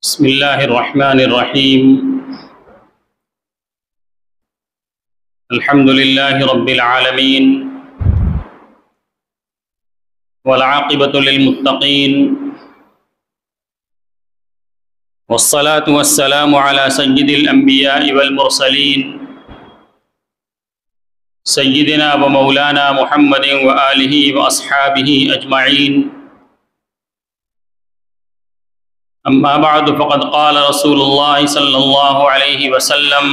بسم اللہ الرحمن الرحیم الحمد للہ رب العالمین والعاقبۃ للمتقین والصلاة والسلام علی سید الانبیاء والمرسلین سیدنا و مولانا محمد وآلہ واصحابہ اجمعین اما بعد فقد قال رسول اللہ صلی اللہ علیہ وسلم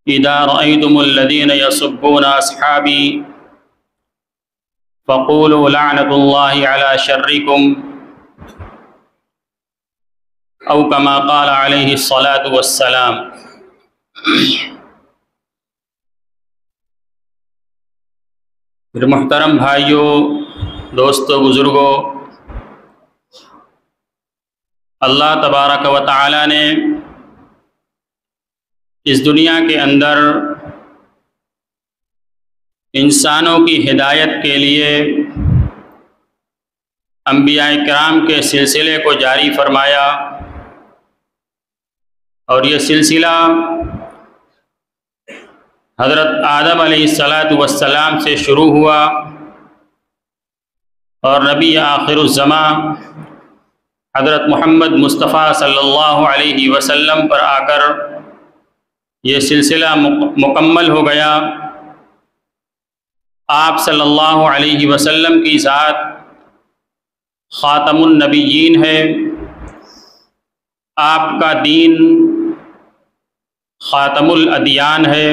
اذا رأيتم الذين يسبون اصحابي فقولوا لعنة الله على شركم او كما قال علیہ الصلاة والسلام۔ پھر محترم بھائیوں، دوستوں، بزرگوں، اللہ تبارک و تعالی نے اس دنیا کے اندر انسانوں کی ہدایت کے لیے انبیاء کرام کے سلسلے کو جاری فرمایا، اور یہ سلسلہ حضرت آدم علیہ السلام سے شروع ہوا، اور نبی آخر الزمان حضرت محمد مصطفیٰ صلی اللہ علیہ وسلم پر آ کر یہ سلسلہ مکمل ہو گیا۔ آپ صلی اللہ علیہ وسلم کی ذات خاتم النبیین ہے، آپ کا دین خاتم الادیان ہے۔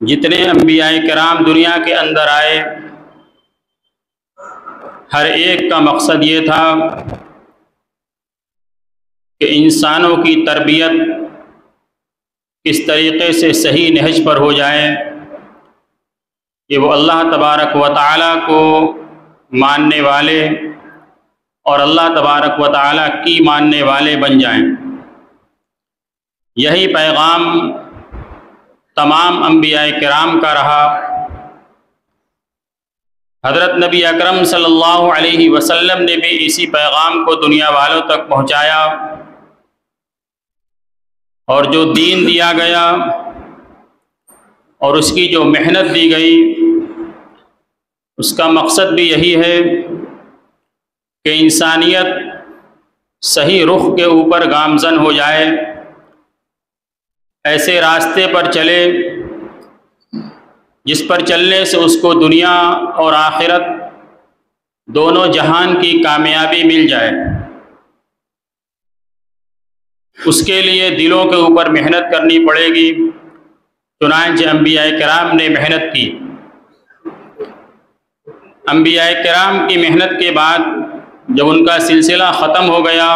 جتنے انبیاء کرام دنیا کے اندر آئے، ہر ایک کا مقصد یہ تھا کہ انسانوں کی تربیت کس طریقے سے صحیح نہج پر ہو جائے کہ وہ اللہ تبارک و تعالیٰ کو ماننے والے اور اللہ تبارک و تعالیٰ کی ماننے والے بن جائیں۔ یہی پیغام تمام انبیاء کرام کا رہا۔ حضرت نبی اکرم صلی اللہ علیہ وسلم نے بھی اسی پیغام کو دنیا والوں تک پہنچایا، اور جو دین دیا گیا اور اس کی جو محنت دی گئی، اس کا مقصد بھی یہی ہے کہ انسانیت صحیح رخ کے اوپر گامزن ہو جائے، ایسے راستے پر چلے جس پر چلنے سے اس کو دنیا اور آخرت دونوں جہان کی کامیابی مل جائے۔ اس کے لیے دلوں کے اوپر محنت کرنی پڑے گی، چنانچہ انبیاء کرام نے محنت کی۔ انبیاء کرام کی محنت کے بعد جب ان کا سلسلہ ختم ہو گیا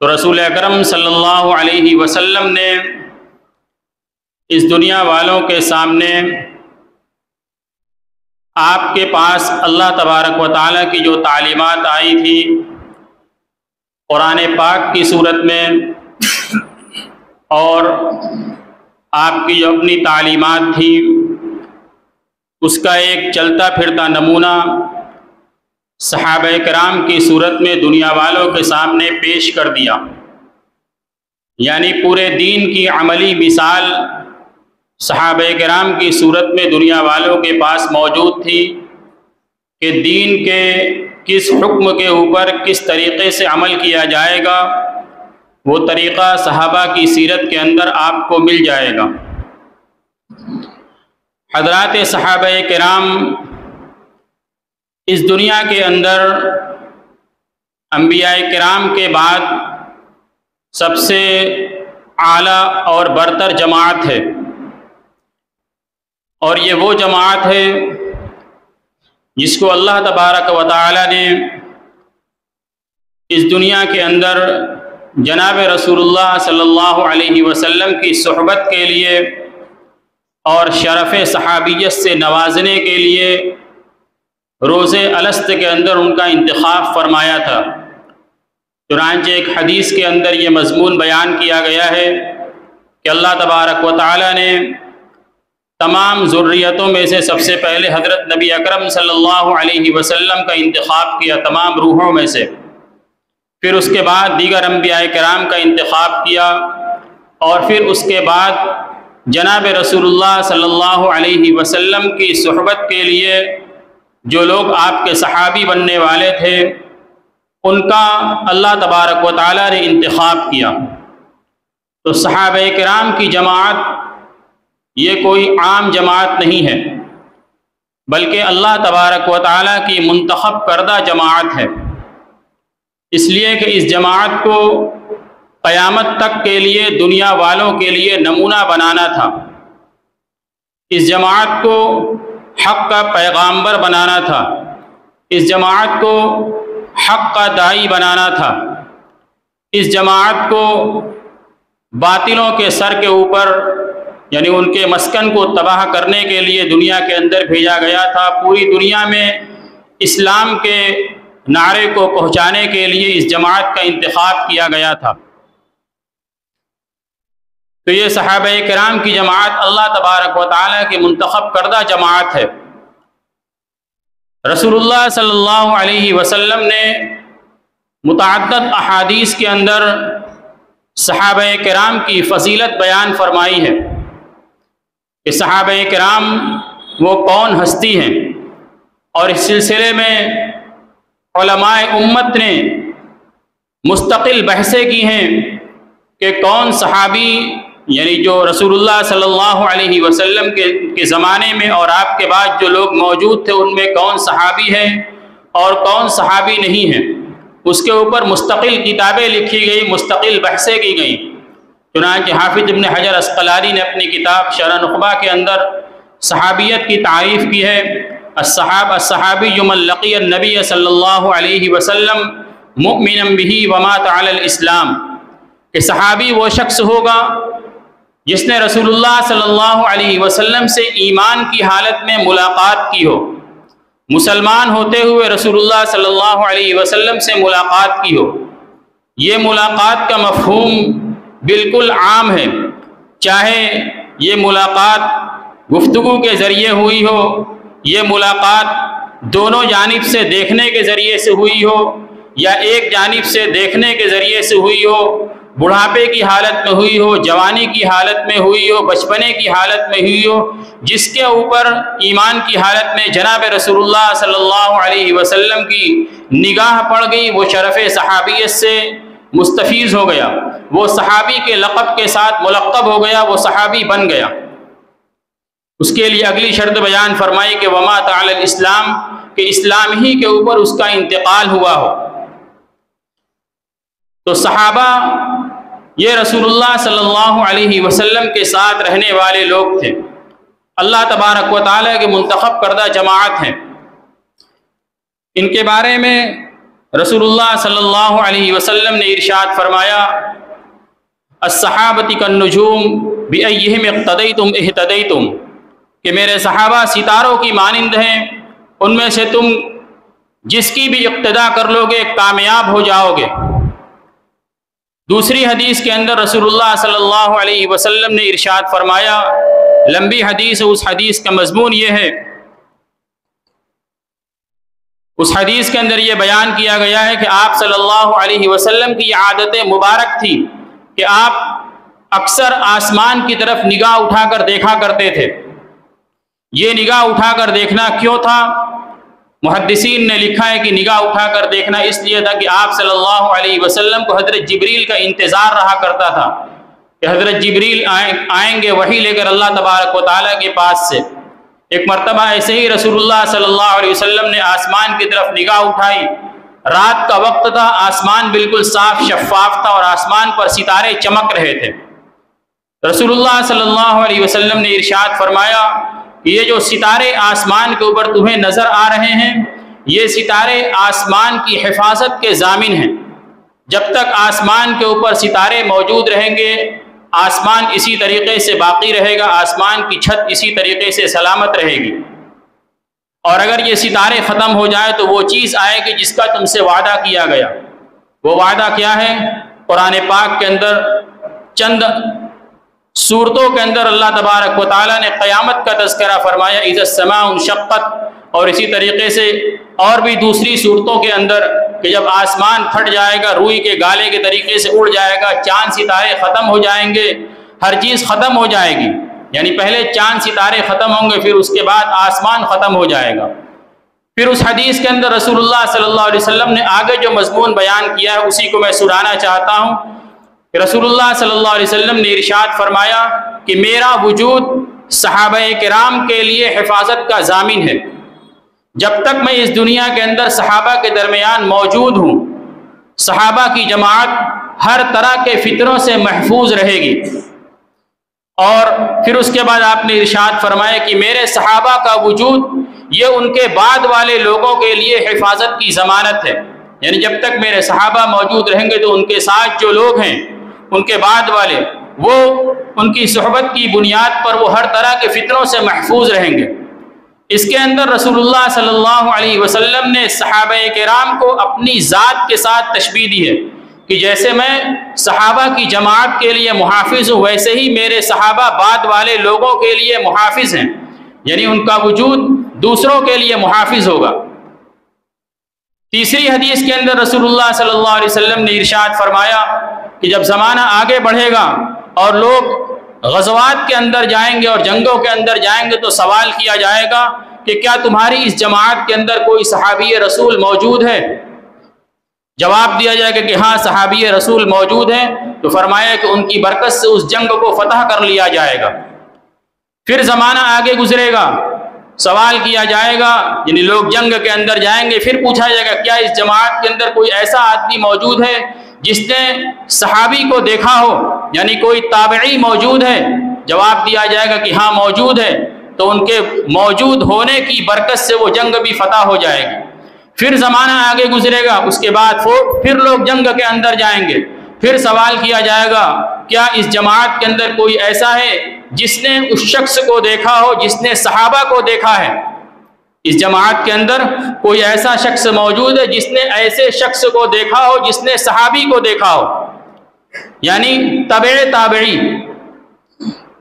تو رسول اکرم صلی اللہ علیہ وسلم نے اس دنیا والوں کے سامنے آپ کے پاس اللہ تبارک و تعالیٰ کی جو تعلیمات آئی تھی قرآن پاک کی صورت میں، اور آپ کی جو اپنی تعلیمات تھی اس کا ایک چلتا پھرتا نمونہ صحابہ کرام کی صورت میں دنیا والوں کے سامنے پیش کر دیا۔ یعنی پورے دین کی عملی مثال صحابہ کرام کی صورت میں دنیا والوں کے پاس موجود تھی کہ دین کے کس حکم کے اوپر کس طریقے سے عمل کیا جائے گا، وہ طریقہ صحابہ کی سیرت کے اندر آپ کو مل جائے گا۔ حضرات صحابہ کرام اس دنیا کے اندر انبیاء کرام کے بعد سب سے اعلیٰ اور برتر جماعت ہے، اور یہ وہ جماعت ہے جس کو اللہ تبارک و تعالی نے اس دنیا کے اندر جناب رسول اللہ صلی اللہ علیہ وسلم کی صحبت کے لیے اور شرف صحابیت سے نوازنے کے لیے روز الست کے اندر ان کا انتخاب فرمایا تھا۔ چنانچہ ایک حدیث کے اندر یہ مضمون بیان کیا گیا ہے کہ اللہ تبارک و تعالی نے تمام ذریتوں میں سے سب سے پہلے حضرت نبی اکرم صلی اللہ علیہ وسلم کا انتخاب کیا تمام روحوں میں سے، پھر اس کے بعد دیگر انبیاء کرام کا انتخاب کیا، اور پھر اس کے بعد جناب رسول اللہ صلی اللہ علیہ وسلم کی صحبت کے لیے جو لوگ آپ کے صحابی بننے والے تھے ان کا اللہ تبارک و تعالیٰ نے انتخاب کیا۔ تو صحابہ کرام کی جماعت یہ کوئی عام جماعت نہیں ہے، بلکہ اللہ تبارک و تعالیٰ کی منتخب کردہ جماعت ہے، اس لیے کہ اس جماعت کو قیامت تک کے لیے دنیا والوں کے لیے نمونہ بنانا تھا، اس جماعت کو حق کا پیغامبر بنانا تھا، اس جماعت کو حق کا داعی بنانا تھا، اس جماعت کو باطلوں کے سر کے اوپر یعنی ان کے مسکن کو تباہ کرنے کے لیے دنیا کے اندر بھیجا گیا تھا، پوری دنیا میں اسلام کے نعرے کو پہنچانے کے لیے اس جماعت کا انتخاب کیا گیا تھا۔ تو یہ صحابہ کرام کی جماعت اللہ تبارک و تعالیٰ کی منتخب کردہ جماعت ہے۔ رسول اللہ صلی اللہ علیہ وسلم نے متعدد احادیث کے اندر صحابہ کرام کی فضیلت بیان فرمائی ہے کہ صحابہ کرام وہ کون ہستی ہیں، اور اس سلسلے میں علماء امت نے مستقل بحثیں کی ہیں کہ کون صحابی یعنی جو رسول اللہ صلی اللہ علیہ وسلم کے زمانے میں اور آپ کے بعد جو لوگ موجود تھے ان میں کون صحابی ہے اور کون صحابی نہیں ہے، اس کے اوپر مستقل کتابیں لکھی گئی، مستقل بحثیں کی گئیں۔ چنانچہ حافظ ابن حجر عسقلانی نے اپنی کتاب شرح نخبہ کے اندر صحابیت کی تعریف کی ہے، الصحابی من لقی النبی صلی اللہ علیہ وسلم مؤمنا به ومات علی الاسلام، کہ صحابی وہ شخص ہوگا جس نے رسول اللہ صلی اللہ علیہ وسلم سے ایمان کی حالت میں ملاقات کی ہو، مسلمان ہوتے ہوئے رسول اللہ صلی اللہ علیہ وسلم سے ملاقات کی ہو۔ یہ ملاقات کا مفہوم بالکل عام ہے، چاہے یہ ملاقات گفتگو کے ذریعے ہوئی ہو، یہ ملاقات دونوں جانب سے دیکھنے کے ذریعے سے ہوئی ہو، یا ایک جانب سے دیکھنے کے ذریعے سے ہوئی ہو، بڑھاپے کی حالت میں ہوئی ہو، جوانی کی حالت میں ہوئی ہو، بچپنے کی حالت میں ہوئی ہو، جس کے اوپر ایمان کی حالت میں جناب رسول اللہ صلی اللہ علیہ وسلم کی نگاہ پڑ گئی، وہ شرف صحابیت سے مستفیض ہو گیا، وہ صحابی کے لقب کے ساتھ ملقب ہو گیا، وہ صحابی بن گیا۔ اس کے لیے اگلی شرط بیان فرمائی کہ ومات علی الاسلام، کہ اسلام ہی کے اوپر اس کا انتقال ہوا ہو۔ تو صحابہ یہ رسول اللہ صلی اللہ علیہ وسلم کے ساتھ رہنے والے لوگ تھے، اللہ تبارک و تعالیٰ کے منتخب کردہ جماعت ہیں۔ ان کے بارے میں رسول اللہ صلی اللہ علیہ وسلم نے ارشاد فرمایا الصحابۃ کالنجوم بأیہم اقتدیتم اہتدیتم، کہ میرے صحابہ ستاروں کی مانند ہیں، ان میں سے تم جس کی بھی اقتدا کر لو گے کامیاب ہو جاؤ گے۔ دوسری حدیث کے اندر رسول اللہ صلی اللہ علیہ وسلم نے ارشاد فرمایا، لمبی حدیث، اس حدیث کا مضمون یہ ہے، اس حدیث کے اندر یہ بیان کیا گیا ہے کہ آپ صلی اللہ علیہ وسلم کی عادت مبارک تھی کہ آپ اکثر آسمان کی طرف نگاہ اٹھا کر دیکھا کرتے تھے۔ یہ نگاہ اٹھا کر دیکھنا کیوں تھا؟ محدثین نے لکھا ہے کہ نگاہ اٹھا کر دیکھنا اس لیے تھا کہ آپ صلی اللہ علیہ وسلم کو حضرت جبریل کا انتظار رہا کرتا تھا کہ حضرت جبریل آئیں گے وحی لے کر اللہ تبارک و تعالیٰ کے پاس سے۔ ایک مرتبہ ایسے ہی رسول اللہ صلی اللہ علیہ وسلم نے آسمان کی طرف نگاہ اٹھائی، رات کا وقت تھا، آسمان بالکل صاف شفاف تھا اور آسمان پر ستارے چمک رہے تھے۔ رسول اللہ صلی اللہ علیہ وسلم نے ارشاد فرمایا کہ یہ جو ستارے آسمان کے اوپر تمہیں نظر آ رہے ہیں، یہ ستارے آسمان کی حفاظت کے ضامن ہیں۔ جب تک آسمان کے اوپر ستارے موجود رہیں گے، آسمان اسی طریقے سے باقی رہے گا، آسمان کی چھت اسی طریقے سے سلامت رہے گی۔ اور اگر یہ ستارے ختم ہو جائے تو وہ چیز آئے گی جس کا تم سے وعدہ کیا گیا۔ وہ وعدہ کیا ہے؟ قرآن پاک کے اندر چند صورتوں کے اندر اللہ تبارک و تعالیٰ نے قیامت کا تذکرہ فرمایا، اذا السماء انشقت، اور اسی طریقے سے اور بھی دوسری صورتوں کے اندر کہ جب آسمان پھٹ جائے گا، روئی کے گالے کے طریقے سے اڑ جائے گا، چاند ستارے ختم ہو جائیں گے، ہر چیز ختم ہو جائے گی، یعنی پہلے چاند ستارے ختم ہوں گے، پھر اس کے بعد آسمان ختم ہو جائے گا۔ پھر اس حدیث کے اندر رسول اللہ صلی اللہ علیہ وسلم نے آگے جو مضمون بیان کیا ہے اسی کو میں سنانا چاہتا ہوں۔ رسول اللہ صلی اللہ علیہ وسلم نے ارشاد فرمایا کہ میرا وجود صحابہ کرام کے لیے حفاظت کا ضامن ہے۔ جب تک میں اس دنیا کے اندر صحابہ کے درمیان موجود ہوں، صحابہ کی جماعت ہر طرح کے فتنوں سے محفوظ رہے گی۔ اور پھر اس کے بعد آپ نے ارشاد فرمایا کہ میرے صحابہ کا وجود یہ ان کے بعد والے لوگوں کے لیے حفاظت کی ضمانت ہے، یعنی جب تک میرے صحابہ موجود رہیں گے تو ان کے ساتھ جو لوگ ہیں، ان کے بعد والے، وہ ان کی صحبت کی بنیاد پر وہ ہر طرح کے فتنوں سے محفوظ رہیں گے۔ اس کے اندر رسول اللہ صلی اللہ علیہ وسلم نے صحابہ کرام کو اپنی ذات کے ساتھ تشبیہ دی ہے کہ جیسے میں صحابہ کی جماعت کے لیے محافظ ہوں، ویسے ہی میرے صحابہ بعد والے لوگوں کے لیے محافظ ہیں، یعنی ان کا وجود دوسروں کے لیے محافظ ہوگا۔ تیسری حدیث کے اندر رسول اللہ صلی اللہ علیہ وسلم نے ارشاد فرمایا کہ جب زمانہ آگے بڑھے گا اور لوگ غزوات کے اندر جائیں گے اور جنگوں کے اندر جائیں گے تو سوال کیا جائے گا کہ کیا تمہاری اس جماعت کے اندر کوئی صحابی رسول موجود ہے؟ جواب دیا جائے گا کہ ہاں صحابی رسول موجود ہیں، تو فرمایا کہ ان کی برکت سے اس جنگ کو فتح کر لیا جائے گا۔ پھر زمانہ آگے گزرے گا، سوال کیا جائے گا، یعنی لوگ جنگ کے اندر جائیں گے، پھر پوچھا جائے گا کیا اس جماعت کے اندر کوئی ایسا آدمی موجود ہے جس نے صحابی کو دیکھا ہو، یعنی کوئی تابعی موجود ہے؟ جواب دیا جائے گا کہ ہاں موجود ہے، تو ان کے موجود ہونے کی برکت سے وہ جنگ بھی فتح ہو جائے گی۔ پھر زمانہ آگے گزرے گا، اس کے بعد پھر لوگ جنگ کے اندر جائیں گے، پھر سوال کیا جائے گا کیا اس جماعت کے اندر کوئی ایسا ہے جس نے اس شخص کو دیکھا ہو جس نے صحابہ کو دیکھا ہے؟ اس جماعت کے اندر کوئی ایسا شخص موجود ہے جس نے ایسے شخص کو دیکھا ہو جس نے صحابی کو دیکھا ہو، یعنی تبع تابعی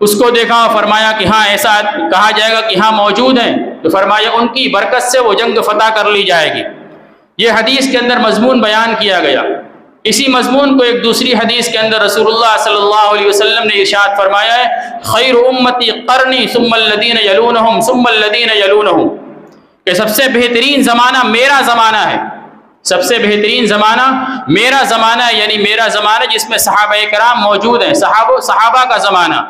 اس کو دیکھا ہو؟ فرمایا کہ ہاں ایسا کہا جائے گا کہ ہاں موجود ہیں، تو فرمایا ان کی برکت سے وہ جنگ فتح کر لی جائے گی۔ یہ حدیث کے اندر مضمون بیان کیا گیا۔ اسی مضمون کو ایک دوسری حدیث کے اندر رسول اللہ صلی اللہ علیہ وسلم نے ارشاد فرمایا ہے، خیر امتی قرنی ثم الذین یلونہم ثم الذین یلونہم، کہ سب سے بہترین زمانہ میرا زمانہ ہے، سب سے بہترین زمانہ میرا زمانہ ہے، یعنی میرا زمانہ جس میں صحابہ کرام موجود ہیں، صحابہ کا زمانہ،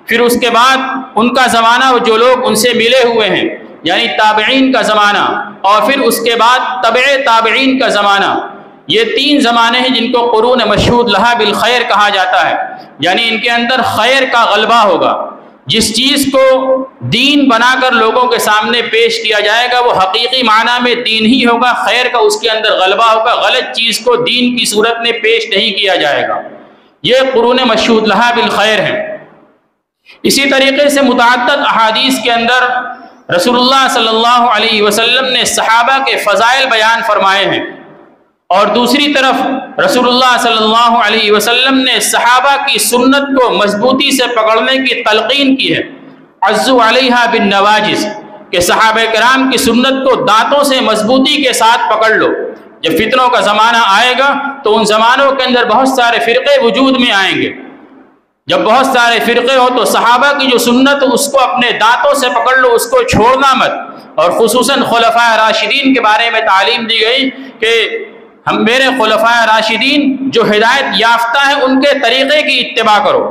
پھر اس کے بعد ان کا زمانہ جو لوگ ان سے ملے ہوئے ہیں یعنی تابعین کا زمانہ، اور پھر اس کے بعد تبع تابعین کا زمانہ۔ یہ تین زمانے ہیں جن کو قرون مشہود لہا بالخیر کہا جاتا ہے، یعنی ان کے اندر خیر کا غلبہ ہوگا۔ جس چیز کو دین بنا کر لوگوں کے سامنے پیش کیا جائے گا وہ حقیقی معنی میں دین ہی ہوگا، خیر کا اس کے اندر غلبہ ہوگا، غلط چیز کو دین کی صورت میں پیش نہیں کیا جائے گا۔ یہ قرون مشہود لہا بالخیر ہے۔ اسی طریقے سے متعدد احادیث کے اندر رسول اللہ صلی اللہ علیہ وسلم نے صحابہ کے فضائل بیان فرمائے ہیں، اور دوسری طرف رسول اللہ صلی اللہ علیہ وسلم نے صحابہ کی سنت کو مضبوطی سے پکڑنے کی تلقین کی ہے، عضوا علیہا بالنواجذ، کہ صحابہ کرام کی سنت کو دانتوں سے مضبوطی کے ساتھ پکڑ لو۔ جب فتنوں کا زمانہ آئے گا تو ان زمانوں کے اندر بہت سارے فرقے وجود میں آئیں گے، جب بہت سارے فرقے ہو تو صحابہ کی جو سنت اس کو اپنے دانتوں سے پکڑ لو، اس کو چھوڑنا مت۔ اور خصوصاً خلفائے راشدین کے بارے میں تعلیم دی گئی کہ ہم میرے خلفائے راشدین جو ہدایت یافتہ ہیں ان کے طریقے کی اتباع کرو۔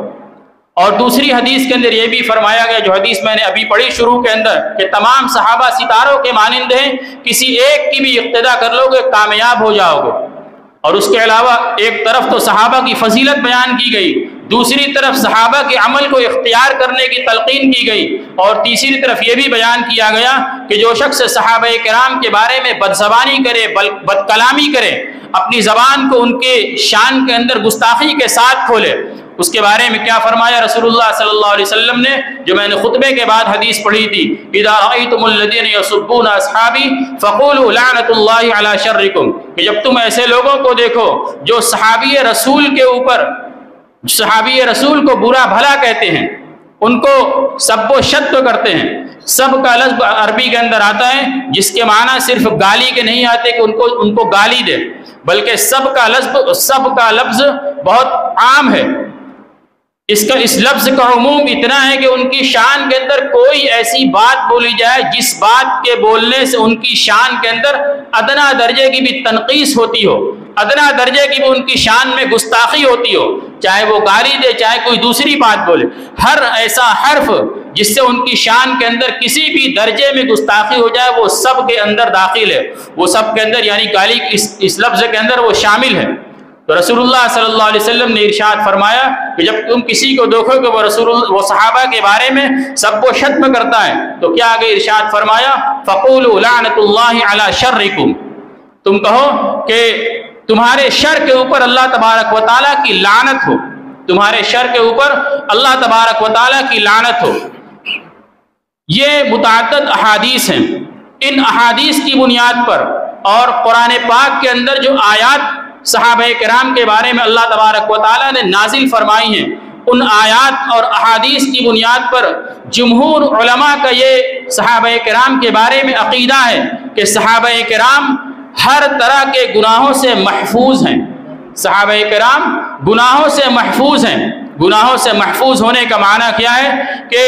اور دوسری حدیث کے اندر یہ بھی فرمایا گیا، جو حدیث میں نے ابھی پڑھی شروع کے اندر، کہ تمام صحابہ ستاروں کے مانند ہیں، کسی ایک کی بھی اقتدا کر لو گے کامیاب ہو جاؤ گے۔ اور اس کے علاوہ ایک طرف تو صحابہ کی فضیلت بیان کی گئی، دوسری طرف صحابہ کے عمل کو اختیار کرنے کی تلقین کی گئی، اور تیسری طرف یہ بھی بیان کیا گیا کہ جو شخص صحابہ کرام کے بارے میں بدزبانی کرے، بد کلامی کرے، اپنی زبان کو ان کے شان کے اندر گستاخی کے ساتھ کھولے، اس کے بارے میں کیا فرمایا رسول اللہ صلی اللہ علیہ وسلم نے، جو میں نے خطبے کے بعد حدیث پڑھی تھی، اذا رأیتم الذین یسبون اصحابی فقولوا لعنۃ اللہ علی شرکم، کہ جب تم ایسے لوگوں کو دیکھو جو صحابی رسول کے اوپر صحابی رسول کو برا بھلا کہتے ہیں، ان کو سب و شتم کرتے ہیں۔ سب کا لفظ عربی کے اندر آتا ہے جس کے معنی صرف گالی کے نہیں آتے کہ ان کو گالی دے، بلکہ سب کا لفظ بہت عام ہے۔ اس لفظ کا عموم اتنا ہے کہ ان کی شان کے اندر کوئی ایسی بات بولی جائے جس بات کے بولنے سے ان کی شان کے اندر ادنا درجے کی بھی تنقیص ہوتی ہو، ادنا درجے کی بھی ان کی شان میں گستاخی ہوتی ہو، چاہے وہ گالی دے چاہے کوئی دوسری بات بولے، ہر ایسا حرف جس سے ان کی شان کے اندر کسی بھی درجے میں گستاخی ہو جائے وہ سب کے اندر داخل ہے، وہ سب کے اندر یعنی گالی اس لفظ کے اندر وہ شامل ہے۔ تو رسول اللہ صلی اللہ علیہ وسلم نے ارشاد فرمایا کہ جب تم کسی کو دیکھو کہ وہ صحابہ کے بارے میں سب و شتم کرتا ہے تو کیا آگے ارشاد فرمایا، فَقُولُوا لَعْنَةُ اللَّهِ عَلَى شَرِّكُمْ، تم کہو کہ تمہارے شر کے اوپر اللہ تبارک و تعالیٰ کی لعنت ہو، تمہارے شر کے اوپر اللہ تبارک و تعالیٰ کی لعنت ہو۔ یہ متعدد احادیث ہیں، ان احادیث کی بنیاد پر اور قرآن پاک کے اندر جو آیات صحابہ کرام کے بارے میں اللہ تبارک و تعالیٰ نے نازل فرمائی ہیں، ان آیات اور احادیث کی بنیاد پر جمہور علماء کا یہ صحابہ کرام کے بارے میں عقیدہ ہے کہ صحابہ کرام ہر طرح کے گناہوں سے محفوظ ہیں۔ صحابہ کرام گناہوں سے محفوظ ہیں۔ گناہوں سے محفوظ ہونے کا معنی کیا ہے کہ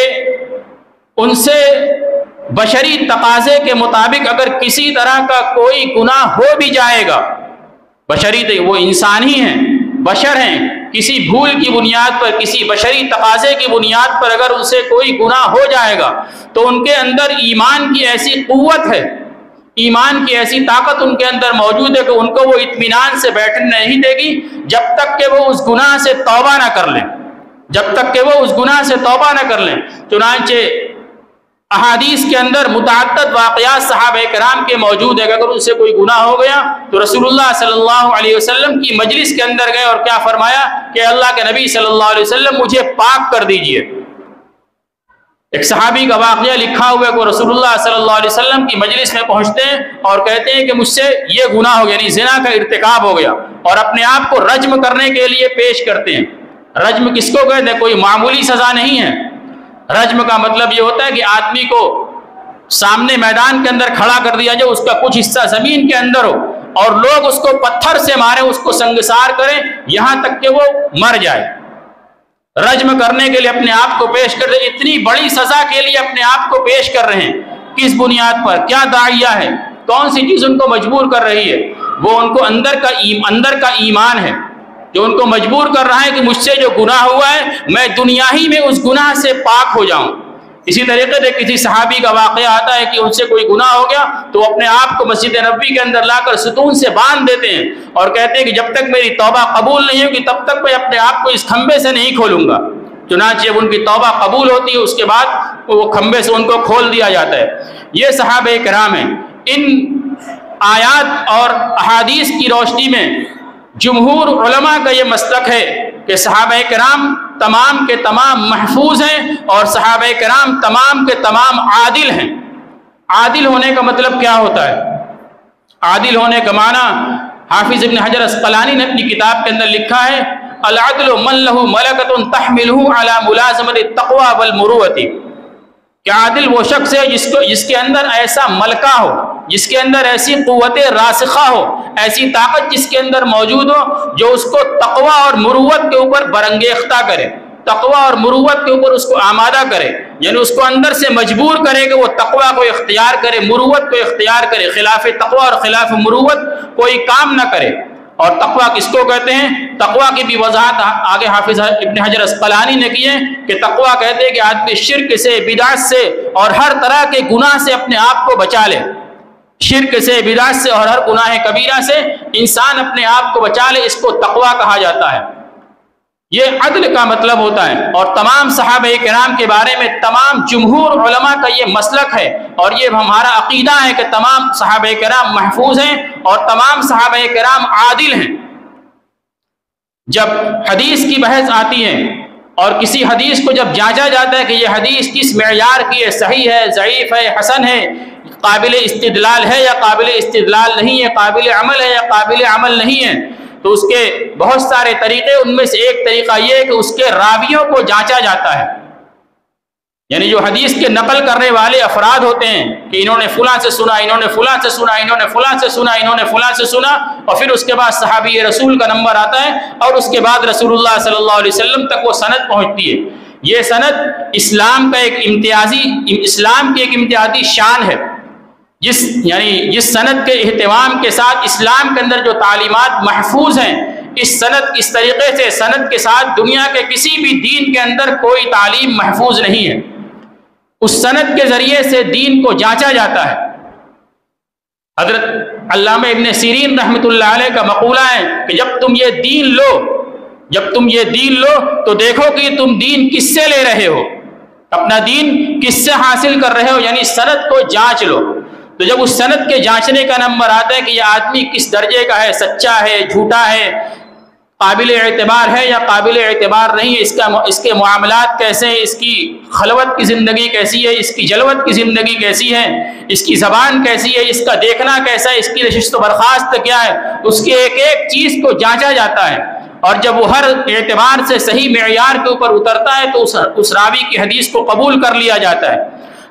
ان سے بشری تقاضے کے مطابق اگر کسی طرح کا کوئی گناہ ہو بھی جائے گا، بشری وہ انسان ہی ہیں، بشر ہیں، کسی بھول کی بنیاد پر کسی بشری تقاضے کی بنیاد پر اگر ان سے کوئی گناہ ہو جائے گا تو ان کے اندر ایمان کی ایسی قوت ہے، ایمان کی ایسی طاقت ان کے اندر موجود ہے کہ ان کو وہ اطمینان سے بیٹھنے نہیں دے گی جب تک کہ وہ اس گناہ سے توبہ نہ کر لیں، جب تک کہ وہ اس گناہ سے توبہ نہ کر لیں۔ چنانچہ احادیث کے اندر متعدد واقعات صحابہ کرام کے موجود ہے کہ اگر ان سے کوئی گناہ ہو گیا تو رسول اللہ صلی اللہ علیہ وسلم کی مجلس کے اندر گئے اور کیا فرمایا کہ اللہ کے نبی صلی اللہ علیہ وسلم مجھے پاک کر دیجئے۔ ایک صحابی کا واقعہ لکھا ہوا ہے کہ رسول اللہ صلی اللہ علیہ وسلم کی مجلس میں پہنچتے ہیں اور کہتے ہیں کہ مجھ سے یہ گناہ ہو گیا، یعنی زنا کا ارتکاب ہو گیا، اور اپنے آپ کو رجم کرنے کے لیے پیش کرتے ہیں۔ رجم کس کو کہتے ہیں؟ کوئی معمولی سزا نہیں ہے۔ رجم کا مطلب یہ ہوتا ہے کہ آدمی کو سامنے میدان کے اندر کھڑا کر دیا جائے، اس کا کچھ حصہ زمین کے اندر ہو اور لوگ اس کو پتھر سے ماریں، اس کو سنگسار کریں یہاں تک کہ وہ مر جائے۔ رجم کرنے کے لیے اپنے آپ کو پیش کر رہے، اتنی بڑی سزا کے لیے اپنے آپ کو پیش کر رہے ہیں، کس بنیاد پر؟ کیا داعیہ ہے؟ کون سی چیز ان کو مجبور کر رہی ہے؟ وہ ان کو اندر کا ایمان ہے جو ان کو مجبور کر رہا ہے کہ مجھ سے جو گناہ ہوا ہے میں دنیا ہی میں اس گناہ سے پاک ہو جاؤں۔ اسی طریقے سے کسی صحابی کا واقعہ آتا ہے کہ ان سے کوئی گناہ ہو گیا تو اپنے آپ کو مسجد نبوی کے اندر لا کر ستون سے باندھ دیتے ہیں اور کہتے ہیں کہ جب تک میری توبہ قبول نہیں ہوگی تب تک میں اپنے آپ کو اس کھمبے سے نہیں کھولوں گا۔ چنانچہ جب ان کی توبہ قبول ہوتی ہے اس کے بعد وہ کھمبے سے ان کو کھول دیا جاتا ہے۔ یہ صحابہ کرام ہیں۔ ان آیات اور احادیث کی روشنی میں جمہور علماء کا یہ مسلک ہے کہ صحابہ کرام تمام کے تمام محفوظ ہیں اور صحابہ کرام تمام کے تمام عادل ہیں۔ عادل ہونے کا مطلب کیا ہوتا ہے؟ عادل ہونے کا معنی حافظ ابن حجر اسقلانی نے اپنی کتاب کے اندر لکھا ہے، العدل من له ملکۃ تحملہ علی ملازمۃ التقوی والمروۃ، کہ عادل وہ شخص ہے جس کے اندر ایسا ملکہ ہو، جس کے اندر ایسی قوت راسخہ ہو، ایسی طاقت جس کے اندر موجود ہو جو اس کو تقوی اور مروت کے اوپر برانگیختہ کرے، تقوی اور مروت کے اوپر اس کو آمادہ کرے، یعنی اس کو اندر سے مجبور کرے کہ وہ تقوی کو اختیار کرے، مروت کو اختیار کرے، خلاف تقوی اور خلاف مروت کوئی کام نہ کرے۔ اور تقوی کس کو کہتے ہیں؟ تقوی کی بھی وضاحت آگے حافظ ابن حجر اسقلانی نے کی ہے کہ تقوی کہتے ہیں کہ آدمی شرک سے، بدعت سے اور ہر طرح کے گناہ سے اپنے آپ کو بچا لے۔ شرک سے، بدعت سے اور ہر گناہ کبیرہ سے انسان اپنے آپ کو بچا لے، اس کو تقوی کہا جاتا ہے۔ یہ عدل کا مطلب ہوتا ہے، اور تمام صحابہ کرام کے بارے میں تمام جمہور علماء کا یہ مسلک ہے اور یہ ہمارا عقیدہ ہے کہ تمام صحابہ کرام محفوظ ہیں اور تمام صحابہ کرام عادل ہیں۔ جب حدیث کی بحث آتی ہے اور کسی حدیث کو جب جانچا جاتا ہے کہ یہ حدیث کس معیار کی ہے، صحیح ہے، ضعیف ہے، حسن ہے، قابل استدلال ہے یا قابل استدلال نہیں ہے، قابل عمل ہے یا قابل عمل نہیں ہے، تو اس کے بہت سارے طریقے، ان میں سے ایک طریقہ یہ ہے کہ اس کے راویوں کو جانچا جاتا ہے، یعنی جو حدیث کے نقل کرنے والے افراد ہوتے ہیں کہ انہوں نے فلاں سے سنا، انہوں نے فلاں سے سنا، انہوں نے فلاں سے سنا، انہوں نے فلاں سے سنا، اور پھر اس کے بعد صحابی رسول کا نمبر آتا ہے اور اس کے بعد رسول اللہ صلی اللہ علیہ وسلم تک وہ سند پہنچتی ہے۔ یہ سند اسلام کی ایک امتیازی شان ہے، جس سند کے اہتمام کے ساتھ اسلام کے اندر جو تعلیمات محفوظ ہیں، اس طریقے سے سند کے ساتھ دنیا کے کسی بھی دین کے اندر کوئی تعلیم محفوظ نہیں ہے۔ اس سند کے ذریعے سے دین کو جانچا جاتا ہے۔ حضرت علامہ ابن سیرین رحمۃ اللہ علیہ کا مقولہ ہے کہ جب تم یہ دین لو تو دیکھو کہ تم دین کس سے لے رہے ہو، اپنا دین کس سے حاصل کر رہے ہو، یعنی سند کو جانچ لو۔ تو جب اس سند کے جانچنے کا نمبر آتا ہے کہ یہ آدمی کس درجے کا ہے، سچا ہے، جھوٹا ہے، قابل اعتبار ہے یا قابل اعتبار نہیں ہے، اس کے معاملات کیسے ہیں، اس کی خلوت کی زندگی کیسی ہے، اس کی جلوت کی زندگی کیسی ہے، اس کی زبان کیسی ہے، اس کا دیکھنا کیسا ہے، اس کی نشست و برخاست کیا ہے، اس کی ایک ایک چیز کو جانچا جاتا ہے، اور جب وہ ہر اعتبار سے صحیح معیار کے اوپر اترتا ہے تو اس راوی کی حدیث کو قبول کر لیا جاتا ہے۔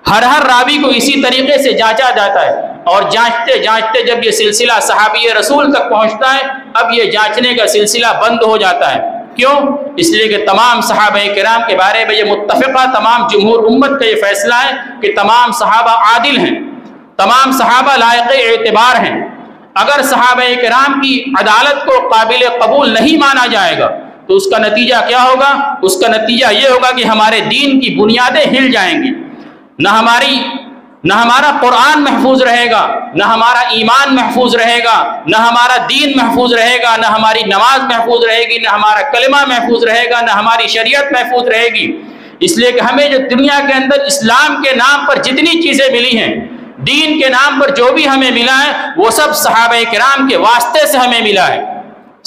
ہر راوی کو اسی طریقے سے جانچا جاتا ہے، اور جانچتے جانچتے جب یہ سلسلہ صحابی رسول تک پہنچتا ہے، اب یہ جانچنے کا سلسلہ بند ہو جاتا ہے۔ کیوں؟ اس لیے کہ تمام صحابہ کرام کے بارے میں یہ متفقہ تمام جمہور امت کا یہ فیصلہ ہے کہ تمام صحابہ عادل ہیں، تمام صحابہ لائق اعتبار ہیں۔ اگر صحابہ کرام کی عدالت کو قابل قبول نہیں مانا جائے گا تو اس کا نتیجہ کیا ہوگا؟ اس کا نتیجہ یہ ہوگا کہ ہمارے دین کی بنیادیں ہل جائیں گی، نہ ہمارا قرآن محفوظ رہے گا، نہ ہمارا ایمان محفوظ رہے گا، نہ ہمارا دین محفوظ رہے گا، نہ ہماری نماز محفوظ رہے گی، نہ ہمارا کلمہ محفوظ رہے گا، نہ ہماری شریعت محفوظ رہے گی۔ اس لیے کہ ہمیں جو دنیا کے اندر اسلام کے نام پر جتنی چیزیں ملی ہیں، دین کے نام پر جو بھی ہمیں ملا ہے، وہ سب صحابہ کرام کے واسطے سے ہمیں ملا ہے،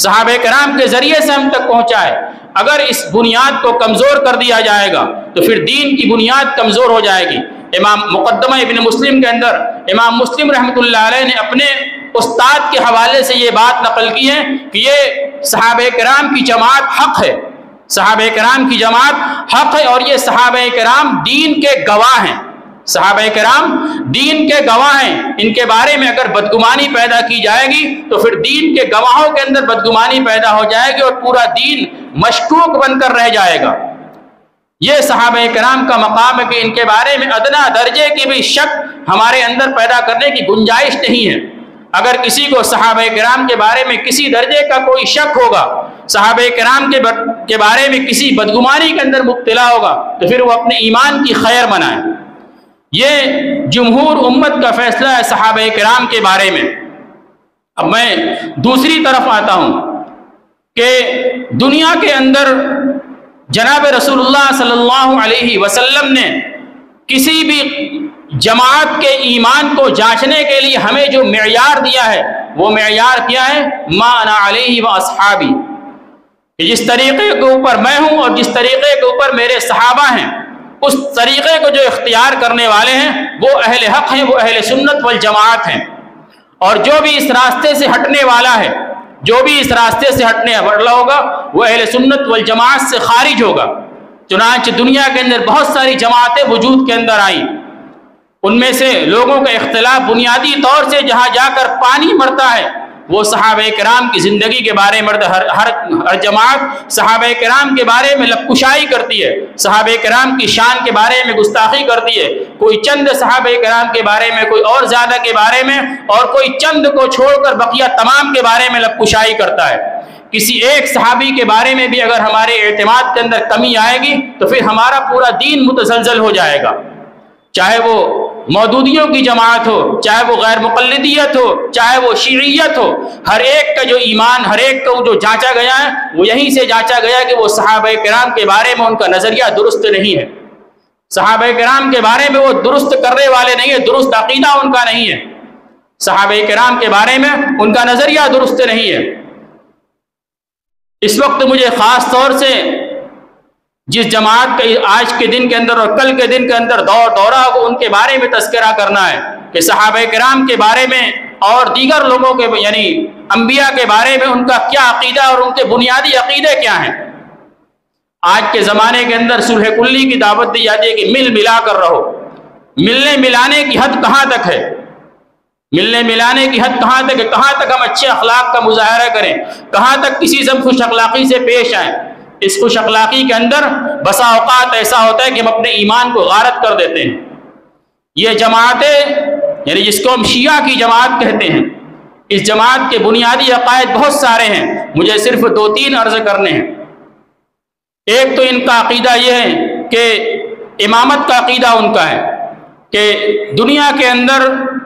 صحابہ کرام کے ذریعے سے ہم تک پہنچا ہے۔ اگر اس بنیاد کو کمزور کر دیا جائے گا تو پھر دین کی بنیاد کمزور ہو جائے گی۔ امام مقدمہ ابن مسلم کے اندر امام مسلم رحمۃ اللہ علیہ نے اپنے استاد کے حوالے سے یہ بات نقل کی ہے کہ یہ صحابہ کرام کی جماعت حق ہے، صحابہ کرام کی جماعت حق ہے، اور یہ صحابہ کرام دین کے گواہ ہیں، صحابہ کرام دین کے گواہ ہیں۔ ان کے بارے میں اگر بدگمانی پیدا کی جائے گی تو پھر دین کے گواہوں کے اندر بدگمانی پیدا ہو جائے گی اور پورا دین مشکوک بن کر رہ جائے گا۔ یہ صحابہ کرام کا مقام ہے کہ ان کے بارے میں ادنا درجے کی بھی شک ہمارے اندر پیدا کرنے کی گنجائش نہیں ہے۔ اگر کسی کو صحابہ کرام کے بارے میں کسی درجے کا کوئی شک ہوگا، صحابہ کرام کے بارے میں کسی بدگمانی کے اندر مبتلا ہوگا، تو پھر وہ اپنے ایمان کی خیر منائے۔ یہ جمہور امت کا فیصلہ ہے صحابہ کرام کے بارے میں۔ اب میں دوسری طرف آتا ہوں کہ دنیا کے اندر جناب رسول اللہ صلی اللہ علیہ وسلم نے کسی بھی جماعت کے ایمان کو جانچنے کے لیے ہمیں جو معیار دیا ہے، وہ معیار کیا ہے؟ ما انا علیہ و اصحابی، کہ جس طریقے کے اوپر میں ہوں اور جس طریقے کے اوپر میرے صحابہ ہیں، اس طریقے کو جو اختیار کرنے والے ہیں وہ اہل حق ہیں، وہ اہل سنت والجماعت ہیں، اور جو بھی اس راستے سے ہٹنے والا ہے، جو بھی اس راستے سے ہٹنے والا ہوگا وہ اہل سنت والجماعت سے خارج ہوگا۔ چنانچہ دنیا کے اندر بہت ساری جماعتیں وجود کے اندر آئیں، ان میں سے لوگوں کا اختلاف بنیادی طور سے جہاں جا کر پانی مرتا ہے وہ صحابہ کرام کی زندگی کے بارے میں ہر جماعت صحابہ کرام کے بارے میں لب کشائی کرتی ہے، صحابہ کرام کی شان کے بارے میں گستاخی کرتی ہے، کوئی چند صحابہ کرام کے بارے میں، کوئی اور زیادہ کے بارے میں، اور کوئی چند کو چھوڑ کر بقیہ تمام کے بارے میں لب کشائی کرتا ہے۔ کسی ایک صحابی کے بارے میں بھی اگر ہمارے اعتماد کے اندر کمی آئے گی تو پھر ہمارا پورا دین متزلزل ہو جائے گا، چاہے وہ مودودیوں کی جماعت ہو، چاہے وہ غیر مقلدیت ہو، چاہے وہ شیعیت ہو، ہر ایک کا جو ایمان، ہر ایک کو جو جانچا گیا ہے وہ یہیں سے جانچا گیا کہ وہ صحابہ کرام کے بارے میں ان کا نظریہ درست نہیں ہے، صحابہ کرام کے بارے میں وہ درست کرنے والے نہیں ہیں، درست عقیدہ ان کا نہیں ہے، صحابہ کرام کے بارے میں ان کا نظریہ درست نہیں ہے۔ اس وقت مجھے خاص طور سے جس جماعت کا آج کے دن کے اندر اور کل کے دن کے اندر دورہ ہو ان کے بارے میں تذکرہ کرنا ہے کہ صحابہ کرام کے بارے میں اور دیگر لوگوں کے، یعنی انبیاء کے بارے میں ان کا کیا عقیدہ اور ان کے بنیادی عقیدے کیا ہیں۔ آج کے زمانے کے اندر صلح کلی کی دعوت دی جاتی ہے کہ مل ملا کر رہو۔ ملنے ملانے کی حد کہاں تک ہے؟ ملنے ملانے کی حد کہاں تک ہے؟ کہاں تک ہم اچھے اخلاق کا مظاہرہ کریں؟ کہاں تک کسی سے خوش اخلاقی سے پیش آئیں؟ اس خوش اخلاقی کے اندر بسا اوقات ایسا ہوتا ہے کہ ہم اپنے ایمان کو غارت کر دیتے ہیں۔ یہ جماعتیں، یعنی جس کو ہم شیعہ کی جماعت کہتے ہیں، اس جماعت کے بنیادی عقائد بہت سارے ہیں، مجھے صرف 2-3 عرض کرنے ہیں۔ ایک تو ان کا عقیدہ یہ ہے کہ امامت کا عقیدہ ان کا ہے کہ دنیا کے اندر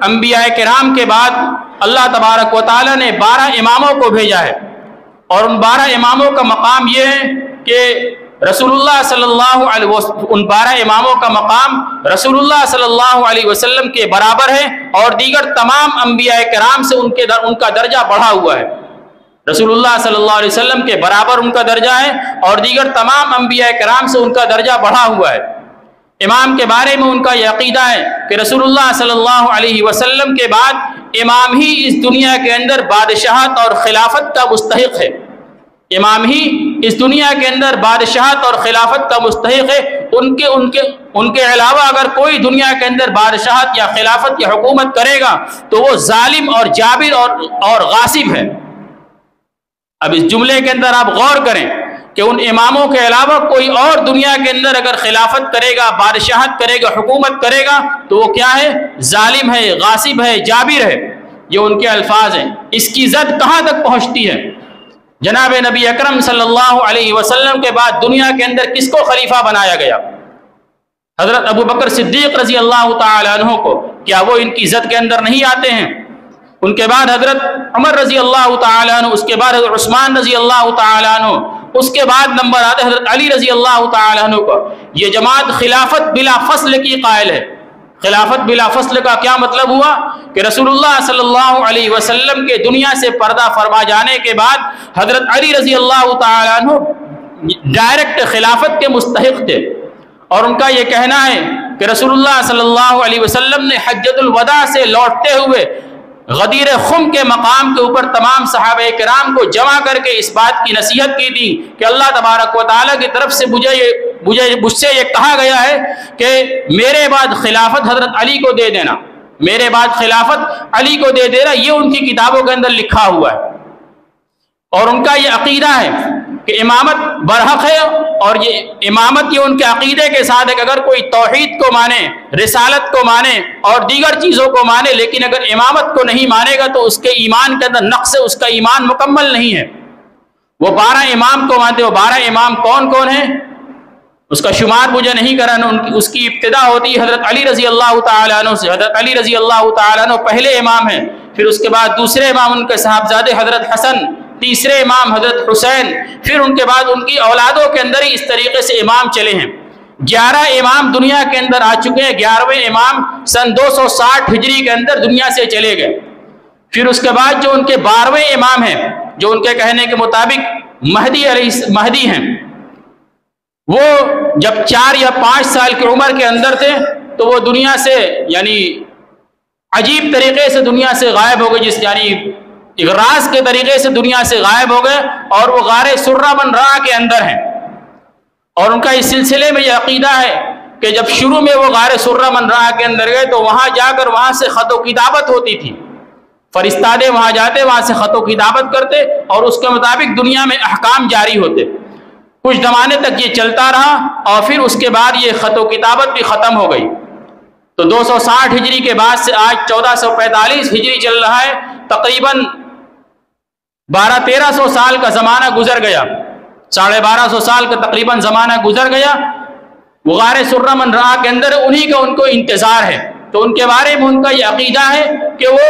انبیاء کرام کے بعد اللہ تبارک و تعالیٰ نے 12 اماموں کو بھیجا ہے، اور ان 12 اماموں کا مقام یہ ہے کہ رسول اللہ صلی اللہ علیہ وسلم، ان 12 اماموں کا مقام رسول اللہ صلی اللہ علیہ وسلم کے برابر ہے، اور دیگر تمام انبیاء کرام سے ان کا درجہ بڑھا ہوا ہے۔ رسول اللہ صلی اللہ علیہ وسلم کے برابر ان کا درجہ ہے، اور دیگر تمام انبیاء کرام سے ان کا درجہ بڑھا ہوا ہے۔ امام کے بارے میں ان کا یہ عقیدہ ہے کہ رسول اللہ صلی اللہ علیہ وسلم کے بعد امام ہی اس دنیا کے اندر بادشاہت اور خلافت کا مستحق ہے۔ امام ہی اس دنیا کے اندر بادشاہت اور خلافت کا مستحق ہے۔ ان کے علاوہ اگر کوئی دنیا کے اندر بادشاہت یا خلافت یا حکومت کرے گا تو وہ ظالم اور جابر اور غاصب ہے۔ اب اس جملے کے اندر آپ غور کریں کہ ان اماموں کے علاوہ کوئی اور دنیا کے اندر اگر خلافت کرے گا، بادشاہت کرے گا، حکومت کرے گا تو وہ کیا ہے؟ ظالم ہے، غاصب ہے، جابر ہے۔ یہ ان کے الفاظ ہیں۔ اس کی زد کہاں تک پہنچتی ہے؟ جناب نبی اکرم صلی اللہ علیہ وسلم کے بعد دنیا کے اندر کس کو خلیفہ بنایا گیا؟ حضرت ابو بکر صدیق رضی اللہ تعالی عنہ کو۔ کیا وہ ان کی زد کے اندر نہیں آتے ہیں؟ ان کے بعد حضرت عمر رضی اللہ تعالی عنہ، اس کے بعد حضرت عثمان رضی اللہ تعالی عنہ، اس کے بعد نمبر آتے حضرت علی رضی اللہ تعالی عنہ کو۔ یہ جماعت خلافت بلا فصل کی قائل ہے۔ خلافت بلا فصل کا کیا مطلب ہوا؟ کہ رسول اللہ صلی اللہ علیہ وسلم کے دنیا سے پردہ فرما جانے کے بعد حضرت علی رضی اللہ تعالی عنہ ڈائریکٹ خلافت کے مستحق تھے، اور ان کا یہ کہنا ہے کہ رسول اللہ صلی اللہ علیہ وسلم نے حجۃ الوداع سے لوٹتے ہوئے غدیر خم کے مقام کے اوپر تمام صحابہ کرام کو جمع کر کے اس بات کی نصیحت کی تھی کہ اللہ تبارک و تعالیٰ کی طرف سے مجھ سے یہ کہا گیا ہے کہ میرے بعد خلافت حضرت علی کو دے دینا، میرے بعد خلافت علی کو دے دینا۔ یہ ان کی کتابوں کے اندر لکھا ہوا ہے، اور ان کا یہ عقیدہ ہے کہ امامت برحق ہے، اور یہ امامت یہ ان کے عقیدے کے ساتھ ہے کہ اگر کوئی توحید کو مانے، رسالت کو مانے اور دیگر چیزوں کو مانے، لیکن اگر امامت کو نہیں مانے گا تو اس کے ایمان کے اندر نقص ہے، اس کا ایمان مکمل نہیں ہے۔ وہ 12 امام کو مانتے، وہ 12 امام کون کون ہیں اس کا شمار مجھے نہیں کرانا۔ اس کی ابتدا ہوتی ہے حضرت علی رضی اللہ تعالیٰ عنہ سے۔ حضرت علی رضی اللہ تعالیٰ عنہ پہلے امام ہیں، پھر اس کے بعد دوسرے امام ان کے صاحبزادے حضرت حسن، تیسرے امام حضرت حسین، پھر ان کے بعد ان کی اولادوں کے اندر ہی اس طریقے سے امام چلے ہیں۔ 11 امام دنیا کے اندر آ چکے ہیں۔ 11ویں امام سن 260 ہجری کے اندر دنیا سے چلے گئے۔ پھر اس کے بعد جو ان کے 12ویں امام ہیں، جو ان کے کہنے کے مطابق مہدی ہیں، وہ جب 4 یا 5 سال کی عمر کے اندر تھے تو وہ دنیا سے یعنی عجیب طریقے سے دنیا سے غائب ہو گئے، یعنی اغراض کے طریقے سے دنیا سے غائب ہو گئے، اور وہ غار سرہ من رع کے اندر ہیں۔ اور ان کا اس سلسلے میں یہ عقیدہ ہے کہ جب شروع میں وہ غار سرہ من رع کے اندر گئے تو وہاں جا کر وہاں سے خط و کتابت ہوتی تھی، فرستادے وہاں جاتے، وہاں سے خط و کتابت کرتے، اور اس کے مطابق دنیا میں احکام جاری ہوتے۔ کچھ زمانے تک یہ چلتا رہا، اور پھر اس کے بعد یہ خط و کتابت بھی ختم ہو گئی۔ تو 260 ہجری کے بعد سے آج 1445 ہجری چل رہا ہے، تقریباً 1200-1300 سال کا زمانہ گزر گیا، 1250 سال کا تقریباً زمانہ گزر گیا۔ وہ غار سرہ من رع کے اندر انہی کا ان کو انتظار ہے۔ تو ان کے بارے میں ان کا یہ عقیدہ ہے کہ وہ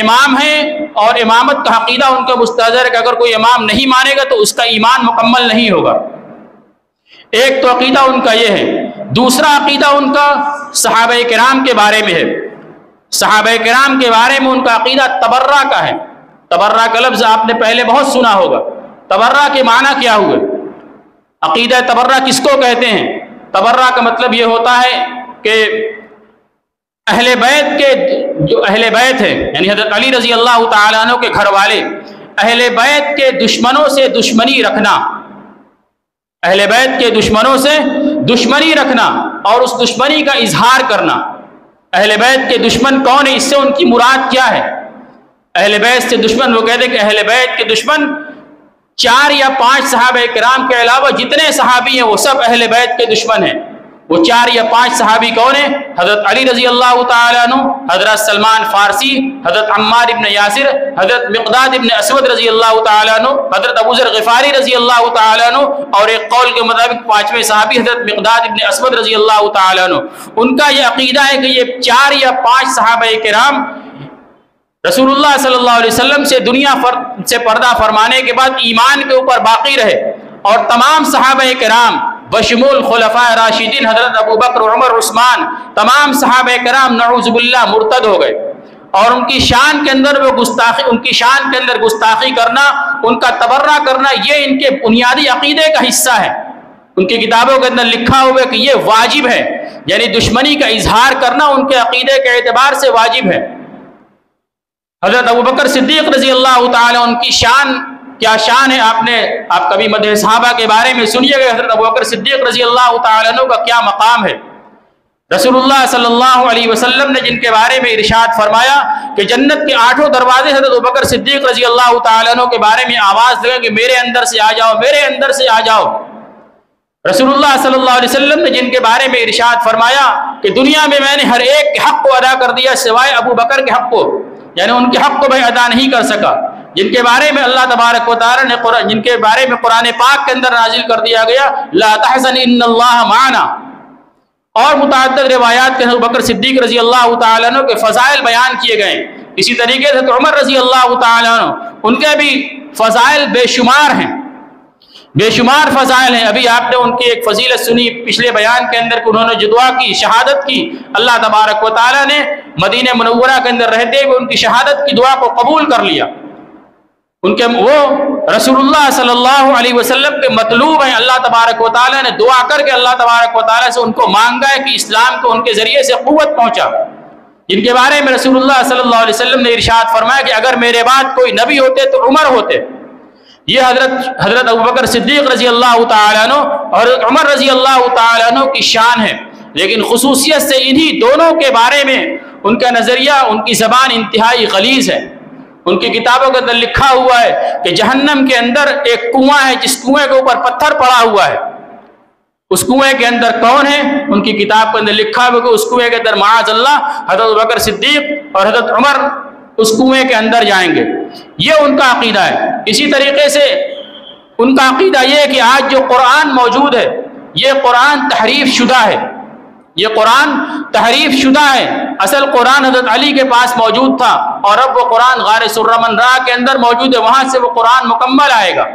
امام ہیں، اور امامت کا عقیدہ ان کا مستحضر ہے کہ اگر کوئی امام نہیں مانے گا تو اس کا ایمان مکمل نہیں ہوگا۔ ایک تو عقیدہ ان کا یہ ہے۔ دوسرا عقیدہ ان کا صحابہ کرام کے بارے میں ہے۔ صحابہ کرام کے بارے میں ان کا عقیدہ تبرہ کا ہے۔ تبرہ کا لفظ آپ نے پہلے بہت سنا ہوگا۔ تبرہ کے معنی کیا ہوئے؟ عقیدہ تبرہ کس کو کہتے ہیں؟ تبرہ کا مطلب یہ ہوتا ہے کہ اہل بیت کے جو اہل بیت ہیں یعنی حضرت علی رضی اللہ تعالیٰ عنہ کے گھر والے، اہل بیت کے دشمنوں سے دشمنی رکھنا، اہل بیت کے دشمنوں سے دشمنی رکھنا اور اس دشمنی کا اظہار کرنا۔ اہل بیت کے دشمن کون ہے، اس سے ان کی مراد کیا ہے؟ اہل بیت سے دشمن، وہ کہتے ہیں کہ اہل بیت کے دشمن 4 یا 5 صحابہ کرام کے علاوہ جتنے صحابی ہیں وہ سب اہل بیت کے دشمن ہیں۔ وہ 4 یا 5 صحابی کون ہیں؟ حضرت علی رضی اللہ تعالیٰ عنہ، حضرت سلمان فارسی، حضرت عمار ابن یاسر، حضرت مقداد ابن اسود رضی اللہ تعالیٰ عنہ، حضرت ابو ذر غفاری رضی اللہ تعالیٰ عنہ، اور ایک قول کے مطابق 5ویں صحابی حضرت مقداد ابن اسود رضی اللہ تعالیٰ عنہ۔ ان کا یہ عقیدہ ہے کہ یہ 4 یا 5 صحابہ کرام رسول اللہ صلی اللہ علیہ وسلم سے دنیا سے پردہ فرمانے کے بعد ایمان کے اوپر باقی رہے، اور تمام صحابہ کرام بشمول خلفاء راشدین حضرت ابو بکر، عمر، عثمان، تمام صحابہ کرام نعوذ باللہ مرتد ہو گئے، اور ان کی شان کے اندر وہ گستاخی، ان کی شان کے اندر گستاخی کرنا، ان کا تبرہ کرنا، یہ ان کے بنیادی عقیدے کا حصہ ہے۔ ان کی کتابوں کے اندر لکھا ہوا ہے کہ یہ واجب ہے، یعنی دشمنی کا اظہار کرنا ان کے عقیدے کے اعتبار سے واجب ہے۔ حضرت ابو بکر صدیق رضی اللہ تعالیٰ ان کی شان کیا شان ہے، آپ کبھی مدح صحابہ کے بارے میں سنیے گا، حضرت ابو بکر صدیق رضی اللہ تعالیٰ عنہ کا کیا مقام ہے۔ رسول اللہ صلی اللہ علیہ وسلم نے جن کے بارے میں ارشاد فرمایا کہ جنت کے 8 دروازے حضرت ابو بکر صدیق رضی اللہ تعالیٰ عنہ کے بارے میں آواز لگا کہ میرے اندر سے آ جاؤ، میرے اندر سے آ جاؤ۔ رسول اللہ صلی اللہ علیہ وسلم نے جن کے بارے میں ارشاد فرمایا کہ دنیا میں میں نے ہر ایک کے حق کو ادا کر دیا سوائے ابو بکر کے حق کو، یعنی ان کے حق کو میں ادا نہیں کر سکا، جن کے بارے میں اللہ تبارک و تعالی نے جن کے بارے میں قرآن پاک کے اندر نازل کر دیا گیا لا تحزن ان اللہ معنا، اور متعدد روایات کے ابو بکر صدیق رضی اللہ تعالیٰ عنہ کے فضائل بیان کیے گئے۔ اسی طریقے سے عمر رضی اللہ تعالیٰ عنہ، ان کے بھی فضائل بے شمار ہیں، بے شمار فضائل ہیں۔ ابھی آپ نے ان کی ایک فضیلت سنی پچھلے بیان کے اندر کہ انہوں نے جو دعا کی، شہادت کی، اللہ تبارک و تعالیٰ نے مدینہ منورہ کے اندر رہتے ہوئے ان کی شہادت کی دعا کو قبول کر لیا۔ وہ رسول اللہ صلی اللہ علیہ وسلم کے مطلوب ہیں، اللہ تبارک و تعالیٰ نے دعا کر کے اللہ تبارک و تعالیٰ سے ان کو مانگا ہے کہ اسلام کو ان کے ذریعے سے قوت پہنچا، جن کے بارے میں رسول اللہ صلی اللہ علیہ وسلم نے ارشاد فرمایا کہ اگر میرے بعد کوئی نبی ہوتے تو عمر ہوتے۔ یہ حضرت ابو بکر صدیق رضی اللہ تعالیٰ عنہ اور عمر رضی اللہ تعالیٰ عنہ کی شان ہے، لیکن خصوصیت سے انہی دونوں کے بارے میں ان کا نظریہ، ان کی زبان انتہائی غلیظ ہے۔ ان کی کتابوں کے اندر لکھا ہوا ہے کہ جہنم کے اندر ایک کنواں ہے جس کنویں کے اوپر پتھر پڑا ہوا ہے، اس کنویں کے اندر کون ہے؟ ان کی کتاب کے اندر لکھا ہوا کہ اس کنویں کے اندر معاذ اللہ حضرت ابو بکر صدیق اور حضرت عمر اس کنویں کے اندر جائیں گے۔ یہ ان کا عقیدہ ہے۔ اسی طریقے سے ان کا عقیدہ یہ ہے کہ آج جو قرآن موجود ہے یہ قرآن تحریف شدہ ہے، یہ قرآن تحریف شدہ ہے۔ اصل قرآن حضرت علی کے پاس موجود تھا، اور اب وہ قرآن غار سرمن را کے اندر موجود ہے، وہاں سے وہ قرآن مکمل آئے گا۔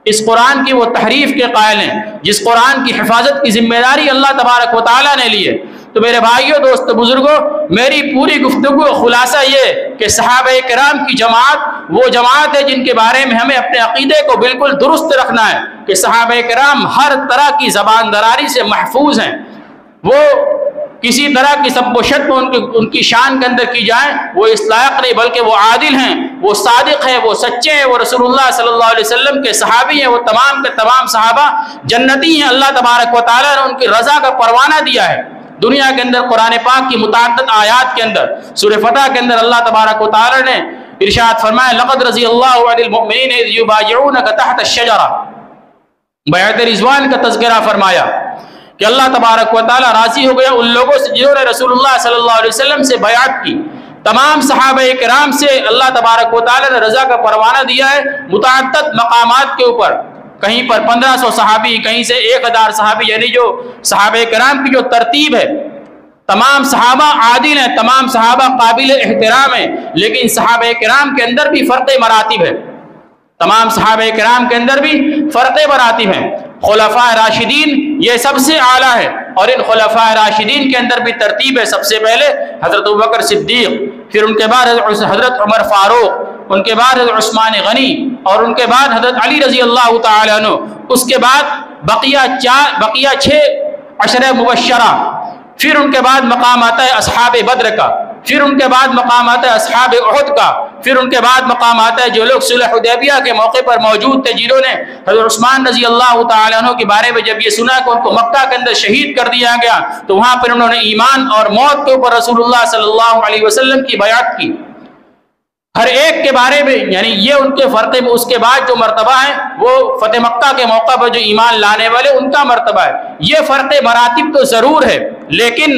اس قرآن کی وہ تحریف کے قائل ہیں جس قرآن کی حفاظت کی ذمہ داری اللہ تبارک و تعالیٰ نے لی ہے۔ تو میرے بھائیوں، دوستو، بزرگوں، میری پوری گفتگو خلاصہ یہ کہ صحابہ کرام کی جماعت وہ جماعت ہے جن کے بارے میں ہمیں اپنے عقیدے کو بالکل درست رکھنا ہے کہ صحابہ کرام ہر طرح کی زبان دراری سے محفوظ ہیں، وہ کسی طرح کی سب و شتم ان کی شان کے اندر کی جائیں وہ اس لائق نہیں، بلکہ وہ عادل ہیں، وہ صادق ہیں، وہ سچے ہیں، وہ رسول اللہ صلی اللہ علیہ وسلم کے صحابی ہیں، وہ تمام کے تمام صحابہ جنتی ہیں۔ اللہ تبارک و تعالیٰ نے ان کی رضا کا پروانہ دیا ہے۔ دنیا کے اندر قرآن پاک کی متعدد آیات کے اندر سورہ فتح کے اندر اللہ تبارک و تعالیٰ نے ارشاد فرمایا لقد رضی اللہ عن المؤمنین اذ یبایعونک تحت الشجرہ، بیعت رضوان کا تذکرہ فرمایا کہ اللہ تبارک و تعالیٰ راضی ہو گیا ان لوگوں سے جنہوں نے رسول اللہ صلی اللہ علیہ وسلم سے بیعت کی۔ تمام صحابہ کرام سے اللہ تبارک و تعالیٰ نے رضا کا پروانہ دیا ہے متعدد مقامات کے اوپر، کہیں پر 1500 صحابی، کہیں سے 1000 صحابی، یعنی جو صحابہ کرام کی جو ترتیب ہے، تمام صحابہ عادل ہیں، تمام صحابہ قابل احترام ہیں، لیکن صحابہ کرام کے اندر بھی فرق مراتب ہے، تمام صحابہ کرام کے اندر بھی فرق مراتب ہیں۔ خلفاء راشدین یہ سب سے اعلیٰ ہے، اور ان خلفاء راشدین کے اندر بھی ترتیب ہے، سب سے پہلے حضرت ابوبکر صدیق، پھر ان کے بعد حضرت عمر فاروق، ان کے بعد حضرت عثمان غنی، اور ان کے بعد حضرت علی رضی اللہ تعالی عنہ، اس کے بعد بقیہ 6 عشرہ مبشرہ، پھر ان کے بعد مقام آتا ہے اصحاب بدر کا، پھر ان کے بعد مقام آتا ہے اصحاب احد کا، پھر ان کے بعد مقام آتا ہے جو لوگ صلح حدیبیہ کے موقع پر موجود تھے، جنہوں نے حضرت عثمان رضی اللہ تعالیٰ عنہ کے بارے میں جب یہ سنا کہ ان کو مکہ کے اندر شہید کر دیا گیا، تو وہاں پر انہوں نے ایمان اور موت کے اوپر رسول اللہ صلی اللہ علیہ وسلم کی بیعت کی۔ ہر ایک کے بارے میں یعنی یہ ان کے فرقے میں اس کے بعد جو مرتبہ ہے وہ فتح مکہ کے موقع پر جو ایمان لانے والے ان کا مرتبہ ہے۔ یہ فرق مراتب تو ضرور ہے، لیکن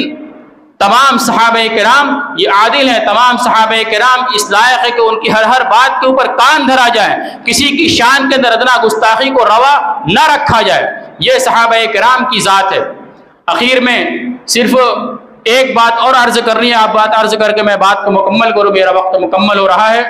تمام صحابہ کرام یہ عادل ہیں، تمام صحابہ کرام اس لائق ہے کہ ان کی ہر بات کے اوپر کان دھرا جائے، کسی کی شان کے اندر ادنا گستاخی کو روا نہ رکھا جائے۔ یہ صحابہ کرام کی ذات ہے۔ اخیر میں صرف ایک بات اور عرض کرنی ہے، آپ بات عرض کر کے میں بات کو مکمل کروں، میرا وقت مکمل ہو رہا ہے۔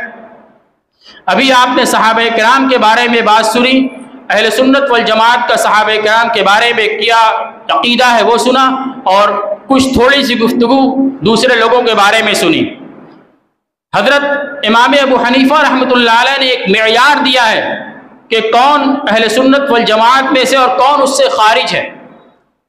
ابھی آپ نے صحابہ کرام کے بارے میں بات سنی، اہل سنت والجماعت کا صحابہ کرام کے بارے میں کیا عقیدہ ہے وہ سنا، اور کچھ تھوڑی سی گفتگو دوسرے لوگوں کے بارے میں سنی۔ حضرت امام ابو حنیفہ رحمۃ اللہ علیہ نے ایک معیار دیا ہے کہ کون اہل سنت والجماعت میں سے اور کون اس سے خارج ہے۔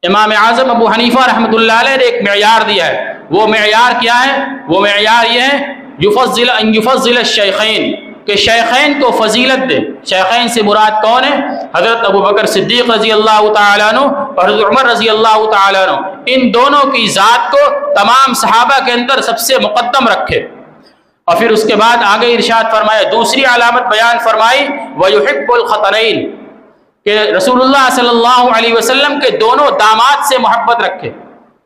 امام اعظم ابو حنیفہ رحمۃ اللہ علیہ نے ایک معیار دیا ہے، وہ معیار کیا ہے؟ وہ معیار یہ ہے یفضل الشیخین، کہ شیخین کو فضیلت دے۔ شیخین سے مراد کون ہے؟ حضرت ابو بکر صدیق رضی اللہ تعالیٰ عنہ اور حضرت عمر رضی اللہ تعالیٰ عنہ، ان دونوں کی ذات کو تمام صحابہ کے اندر سب سے مقدم رکھے۔ اور پھر اس کے بعد آگے ارشاد فرمایا، دوسری علامت بیان فرمائی وَيُحِبُّ الْخَطَنَيْنِ، کہ رسول اللہ صلی اللہ علیہ وسلم کے دونوں داماد سے محبت رکھے۔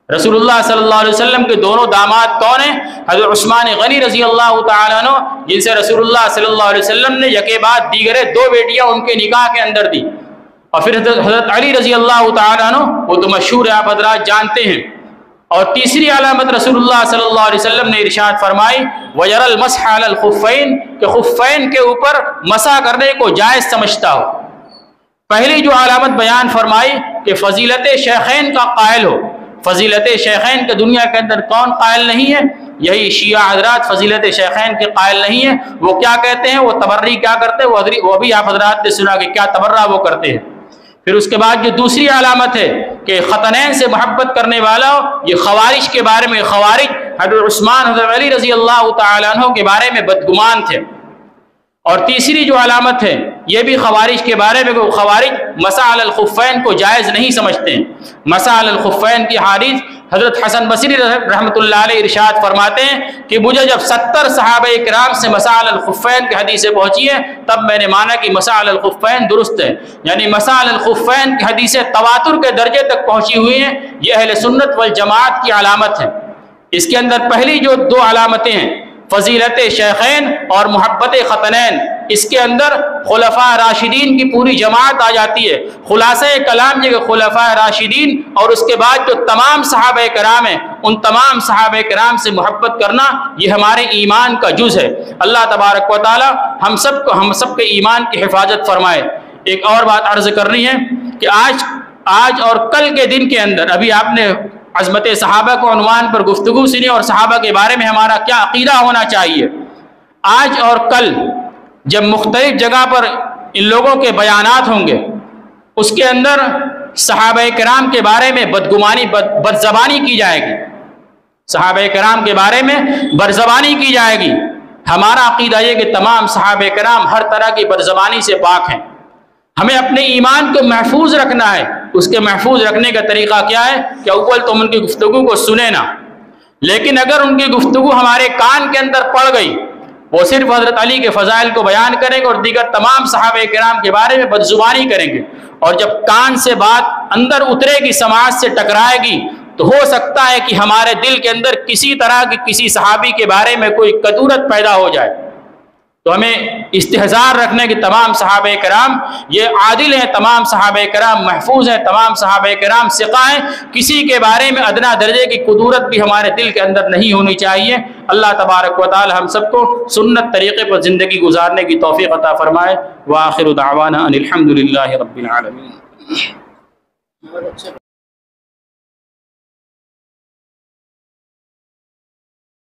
رسول اللہ صلی اللہ علیہ وسلم کے دونوں داماد کون ہیں؟ حضرت عثمان غنی رضی اللہ تعالیٰ عنہ، جن سے رسول اللہ صلی اللہ علیہ وسلم نے یکے بعد دیگرے 2 بیٹیاں ان کے نکاح کے اندر دی۔ اور پھر حضرت علی رضی اللہ تعالیٰ عنہ، وہ تو مشہور ہے، آپ حضرات جانتے ہیں۔ اور تیسری علامت رسول اللہ صلی اللہ علیہ وسلم نے ارشاد فرمائی وَيَرَى الْمَسْحَ عَلَى الْخُفَّيْنِ، کہ خفین کے اوپر مسح کرنے کو جائز سمجھتا ہو۔ پہلی جو علامت بیان فرمائی کہ فضیلت شیخین کا قائل ہو۔ فضیلت شیخین کے دنیا کے اندر کون قائل نہیں ہے؟ یہی شیعہ حضرات فضیلت شیخین کے قائل نہیں ہیں۔ وہ کیا کہتے ہیں؟ وہ تبرری کیا کرتے ہیں؟ وہ بھی آپ حضرات نے سنا کہ کیا تبرہ وہ کرتے ہیں۔ پھر اس کے بعد جو دوسری علامت ہے کہ ختنین سے محبت کرنے والا ہو، یہ خوارج کے بارے میں، خوارج حضرت عثمان حضرت علی رضی اللہ تعالیٰ عنہ کے بارے میں بدگمان تھے۔ اور تیسری جو علامت ہے یہ بھی خوارج کے بارے میں، کہ خوارج مسح علی الخفین کو جائز نہیں سمجھتے ہیں۔ مسح علی الخفین کی حدیث حضرت حسن بصری رحمۃ اللہ علیہ ارشاد فرماتے ہیں کہ مجھے جب 70 صحابہ کرام سے مسح علی الخفین کی حدیثیں پہنچی ہیں، تب میں نے مانا کہ مسح علی الخفین درست ہے، یعنی مسح علی الخفین کی حدیثیں تواتر کے درجے تک پہنچی ہوئی ہیں۔ یہ اہل سنت والجماعت کی علامت ہے۔ اس کے اندر پہلی جو 2 علامتیں ہیں، فضیلت شیخین اور محبت ختنین، اس کے اندر خلفاء راشدین کی پوری جماعت آ جاتی ہے۔ خلاصہ کلام یہ کہ خلفاء راشدین اور اس کے بعد جو تمام صحابہ کرام ہیں، ان تمام صحابہ کرام سے محبت کرنا یہ ہمارے ایمان کا جز ہے۔ اللہ تبارک و تعالی ہم سب کے ایمان کی حفاظت فرمائے۔ ایک اور بات عرض کرنی ہے کہ آج اور کل کے دن کے اندر، ابھی آپ نے عظمت صحابہ کو عنوان پر گفتگو سنی اور صحابہ کے بارے میں ہمارا کیا عقیدہ ہونا چاہیے۔ آج اور کل جب مختلف جگہ پر ان لوگوں کے بیانات ہوں گے، اس کے اندر صحابہ کرام کے بارے میں بدزبانی کی جائے گی، صحابہ کرام کے بارے میں بدزبانی کی جائے گی۔ ہمارا عقیدہ یہ کہ تمام صحابہ کرام ہر طرح کی بدزبانی سے پاک ہیں۔ ہمیں اپنے ایمان کو محفوظ رکھنا ہے۔ اس کے محفوظ رکھنے کا طریقہ کیا ہے کہ اول تم ان کی گفتگو کو سنیں نہ، لیکن اگر ان کی گفتگو ہمارے کان کے اندر پڑ گئی، وہ صرف حضرت علی کے فضائل کو بیان کریں گے اور دیگر تمام صحابہ کرام کے بارے میں بدزبانی کریں گے، اور جب کان سے بات اندر اترے گی، سماج سے ٹکرائے گی، تو ہو سکتا ہے کہ ہمارے دل کے اندر کسی طرح کی کسی صحابی کے بارے میں کوئی کدورت پیدا ہو جائے۔ تو ہمیں استحضار رکھنے کہ تمام صحابہ کرام یہ عادل ہیں، تمام صحابہ کرام محفوظ ہیں، تمام صحابہ کرام ثقہ ہیں، کسی کے بارے میں ادنا درجے کی کدورت بھی ہمارے دل کے اندر نہیں ہونی چاہیے۔ اللہ تبارک و تعالی ہم سب کو سنت طریقے پر زندگی گزارنے کی توفیق عطا فرمائے۔ وآخر دعوانا ان الحمد للہ رب العالمین۔